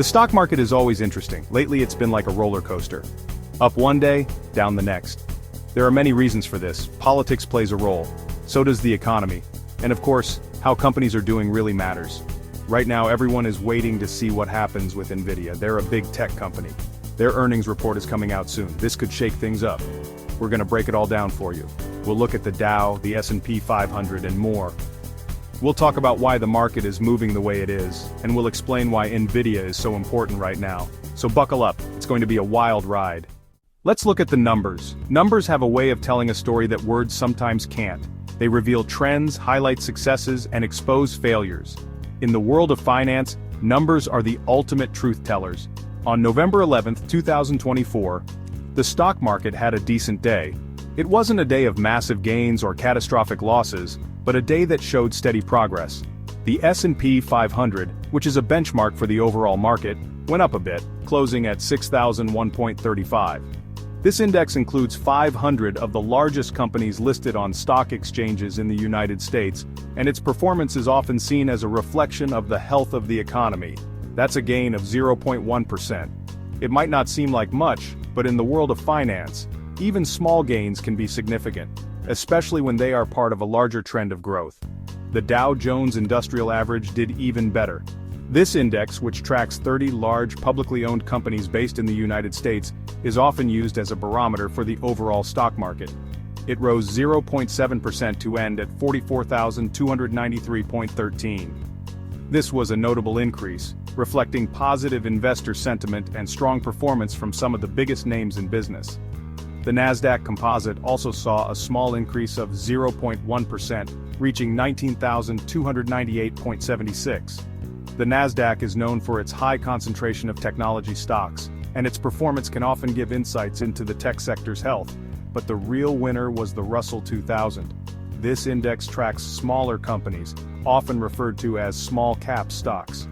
The stock market is always interesting. Lately it's been like a roller coaster. Up one day, down the next. There are many reasons for this. Politics plays a role. So does the economy. And of course, how companies are doing really matters. Right now everyone is waiting to see what happens with Nvidia. They're a big tech company. Their earnings report is coming out soon. This could shake things up. We're gonna break it all down for you. We'll look at the Dow, the S&P 500 and more. We'll talk about why the market is moving the way it is, and we'll explain why Nvidia is so important right now. So buckle up, it's going to be a wild ride. Let's look at the numbers. Numbers have a way of telling a story that words sometimes can't. They reveal trends, highlight successes, and expose failures. In the world of finance, numbers are the ultimate truth tellers. On November 11, 2024, the stock market had a decent day. It wasn't a day of massive gains or catastrophic losses, but a day that showed steady progress. The S&P 500, which is a benchmark for the overall market, went up a bit, closing at 6,001.35. This index includes 500 of the largest companies listed on stock exchanges in the United States, and its performance is often seen as a reflection of the health of the economy. That's a gain of 0.1%. It might not seem like much, but in the world of finance, even small gains can be significant, especially when they are part of a larger trend of growth. The Dow Jones Industrial Average did even better. This index, which tracks 30 large publicly owned companies based in the United States, is often used as a barometer for the overall stock market. It rose 0.7% to end at 44,293.13. This was a notable increase, reflecting positive investor sentiment and strong performance from some of the biggest names in business. The Nasdaq Composite also saw a small increase of 0.1%, reaching 19,298.76. The Nasdaq is known for its high concentration of technology stocks, and its performance can often give insights into the tech sector's health, but the real winner was the Russell 2000. This index tracks smaller companies, often referred to as small-cap stocks.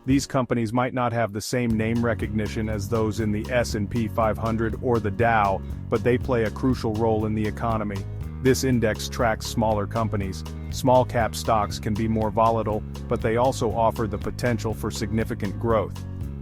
These companies might not have the same name recognition as those in the S&P 500 or the Dow, but they play a crucial role in the economy. This index tracks smaller companies. Small-cap stocks can be more volatile, but they also offer the potential for significant growth.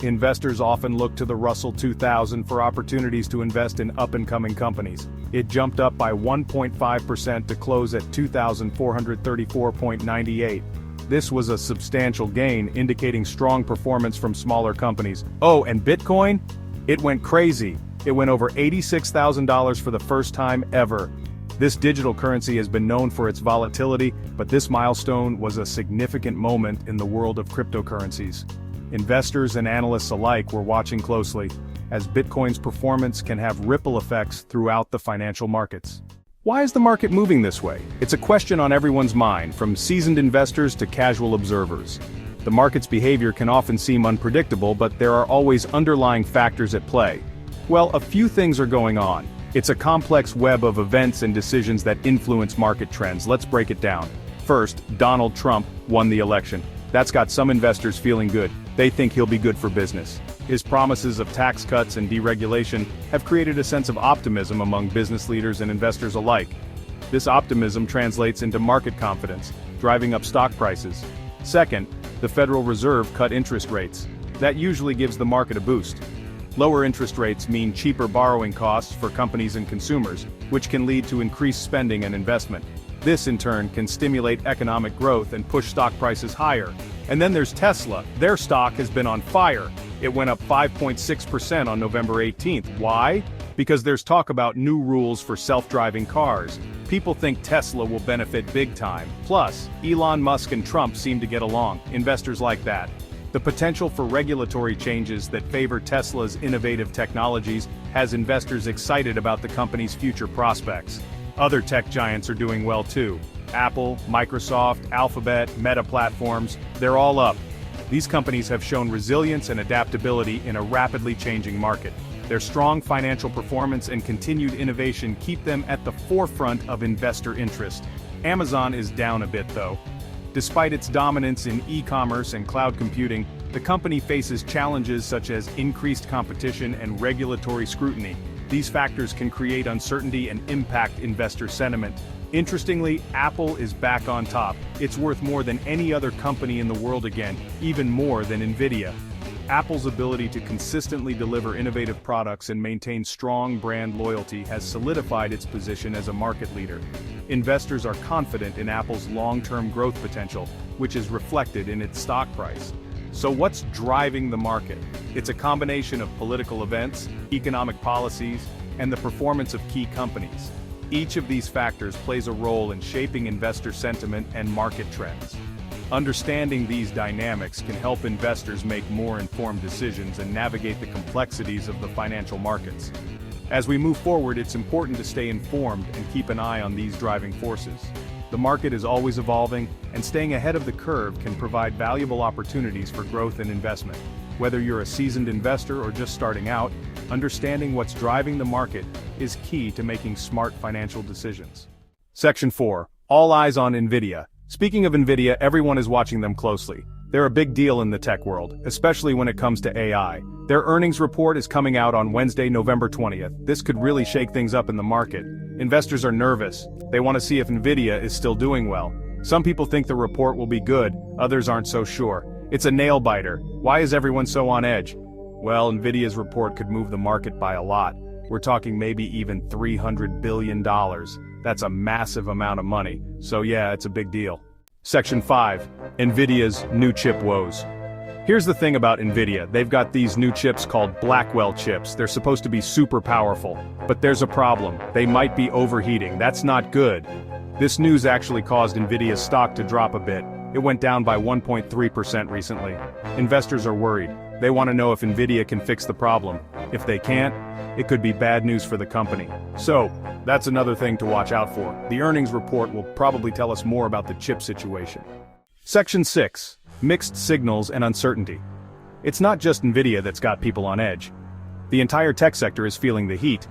Investors often look to the Russell 2000 for opportunities to invest in up-and-coming companies. It jumped up by 1.5% to close at 2,434.98. This was a substantial gain, indicating strong performance from smaller companies. Oh, and Bitcoin? It went crazy. It went over $86,000 for the first time ever. This digital currency has been known for its volatility, but this milestone was a significant moment in the world of cryptocurrencies. Investors and analysts alike were watching closely, as Bitcoin's performance can have ripple effects throughout the financial markets. Why is the market moving this way? It's a question on everyone's mind, from seasoned investors to casual observers. The market's behavior can often seem unpredictable, but there are always underlying factors at play. Well, a few things are going on. It's a complex web of events and decisions that influence market trends. Let's break it down. First, Donald Trump won the election. That's got some investors feeling good. They think he'll be good for business. His promises of tax cuts and deregulation have created a sense of optimism among business leaders and investors alike. This optimism translates into market confidence, driving up stock prices. Second, the Federal Reserve cut interest rates. That usually gives the market a boost. Lower interest rates mean cheaper borrowing costs for companies and consumers, which can lead to increased spending and investment. This in turn can stimulate economic growth and push stock prices higher. And then there's Tesla. Their stock has been on fire. It went up 5.6% on November 18th. Why? Because there's talk about new rules for self-driving cars. People think Tesla will benefit big time. Plus, Elon Musk and Trump seem to get along. Investors like that. The potential for regulatory changes that favor Tesla's innovative technologies has investors excited about the company's future prospects. Other tech giants are doing well too. Apple, Microsoft, Alphabet, Meta platforms, they're all up. These companies have shown resilience and adaptability in a rapidly changing market. Their strong financial performance and continued innovation keep them at the forefront of investor interest. Amazon is down a bit though. Despite its dominance in e-commerce and cloud computing, the company faces challenges such as increased competition and regulatory scrutiny. These factors can create uncertainty and impact investor sentiment. Interestingly, Apple is back on top. It's worth more than any other company in the world again, even more than Nvidia. Apple's ability to consistently deliver innovative products and maintain strong brand loyalty has solidified its position as a market leader. Investors are confident in Apple's long-term growth potential, which is reflected in its stock price. So what's driving the market? It's a combination of political events, economic policies, and the performance of key companies. Each of these factors plays a role in shaping investor sentiment and market trends. Understanding these dynamics can help investors make more informed decisions and navigate the complexities of the financial markets. As we move forward, it's important to stay informed and keep an eye on these driving forces. The market is always evolving, and staying ahead of the curve can provide valuable opportunities for growth and investment. Whether you're a seasoned investor or just starting out, understanding what's driving the market is key to making smart financial decisions. Section 4. All eyes on Nvidia. Speaking of Nvidia, everyone is watching them closely. They're a big deal in the tech world, especially when it comes to AI. Their earnings report is coming out on Wednesday, November 20th. This could really shake things up in the market. Investors are nervous. They want to see if Nvidia is still doing well. Some people think the report will be good, others aren't so sure. It's a nail-biter. Why is everyone so on edge? Well, Nvidia's report could move the market by a lot. We're talking maybe even $300 billion. That's a massive amount of money. So yeah, it's a big deal. Section 5. Nvidia's new chip woes. Here's the thing about Nvidia, they've got these new chips called Blackwell chips. They're supposed to be super powerful. But there's a problem. They might be overheating. That's not good. This news actually caused Nvidia's stock to drop a bit. It went down by 1.3% recently. Investors are worried. They want to know if Nvidia can fix the problem. If they can't, it could be bad news for the company. So, that's another thing to watch out for. The earnings report will probably tell us more about the chip situation. Section 6. Mixed signals and uncertainty. It's not just Nvidia that's got people on edge. The entire tech sector is feeling the heat.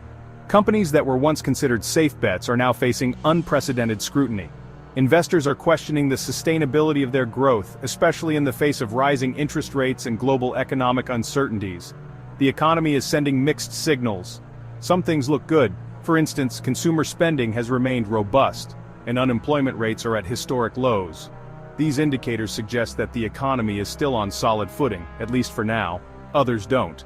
Companies that were once considered safe bets are now facing unprecedented scrutiny. Investors are questioning the sustainability of their growth, especially in the face of rising interest rates and global economic uncertainties. The economy is sending mixed signals. Some things look good. For instance, consumer spending has remained robust, and unemployment rates are at historic lows. These indicators suggest that the economy is still on solid footing, at least for now. Others don't.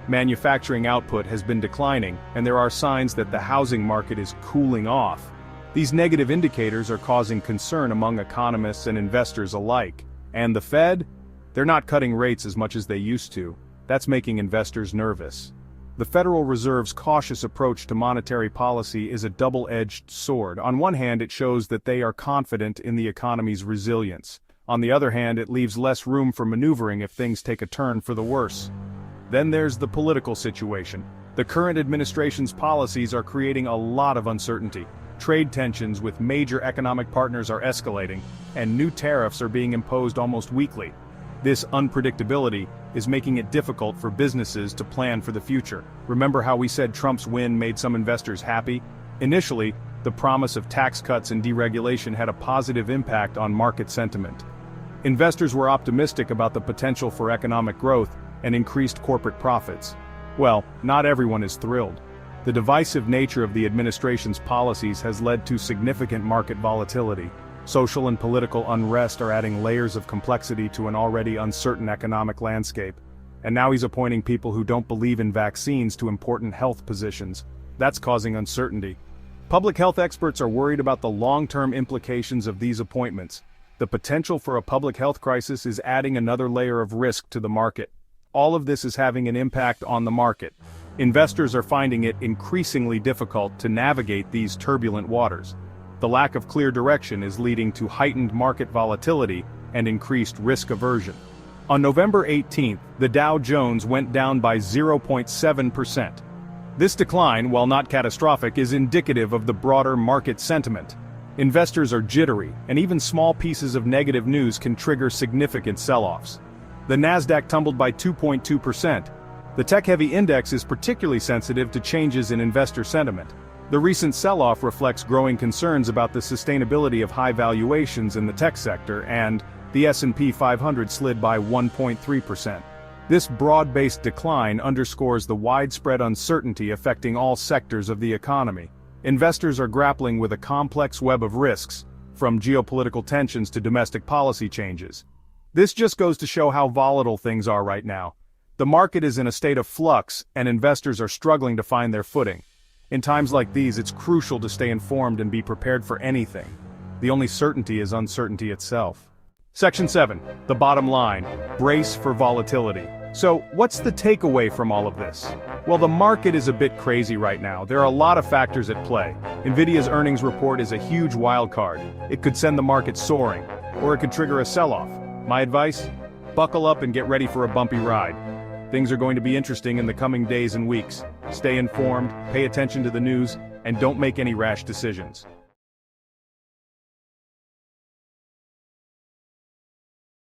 Manufacturing output has been declining, and there are signs that the housing market is cooling off. These negative indicators are causing concern among economists and investors alike. And the Fed? They're not cutting rates as much as they used to. That's making investors nervous. The Federal Reserve's cautious approach to monetary policy is a double-edged sword. On one hand, it shows that they are confident in the economy's resilience. On the other hand, it leaves less room for maneuvering if things take a turn for the worse. Then there's the political situation. The current administration's policies are creating a lot of uncertainty. Trade tensions with major economic partners are escalating, and new tariffs are being imposed almost weekly. This unpredictability is making it difficult for businesses to plan for the future. Remember how we said Trump's win made some investors happy? Initially, the promise of tax cuts and deregulation had a positive impact on market sentiment. Investors were optimistic about the potential for economic growth and increased corporate profits. Well, not everyone is thrilled. The divisive nature of the administration's policies has led to significant market volatility. Social and political unrest are adding layers of complexity to an already uncertain economic landscape. And now he's appointing people who don't believe in vaccines to important health positions. That's causing uncertainty. Public health experts are worried about the long-term implications of these appointments. The potential for a public health crisis is adding another layer of risk to the market. All of this is having an impact on the market. Investors are finding it increasingly difficult to navigate these turbulent waters. The lack of clear direction is leading to heightened market volatility and increased risk aversion. On November 18th, the Dow Jones went down by 0.7%. This decline, while not catastrophic, is indicative of the broader market sentiment. Investors are jittery, and even small pieces of negative news can trigger significant sell-offs. The Nasdaq tumbled by 2.2%. The tech-heavy index is particularly sensitive to changes in investor sentiment. The recent sell-off reflects growing concerns about the sustainability of high valuations in the tech sector, and the S&P 500 slid by 1.3%. This broad-based decline underscores the widespread uncertainty affecting all sectors of the economy. Investors are grappling with a complex web of risks, from geopolitical tensions to domestic policy changes. This just goes to show how volatile things are right now. The market is in a state of flux, and investors are struggling to find their footing. In times like these, it's crucial to stay informed and be prepared for anything. The only certainty is uncertainty itself. Section 7. The bottom line. Brace for volatility. So, what's the takeaway from all of this? Well, the market is a bit crazy right now. There are a lot of factors at play. Nvidia's earnings report is a huge wild card. It could send the market soaring, or it could trigger a sell-off. My advice? Buckle up and get ready for a bumpy ride. Things are going to be interesting in the coming days and weeks. Stay informed, pay attention to the news, and don't make any rash decisions.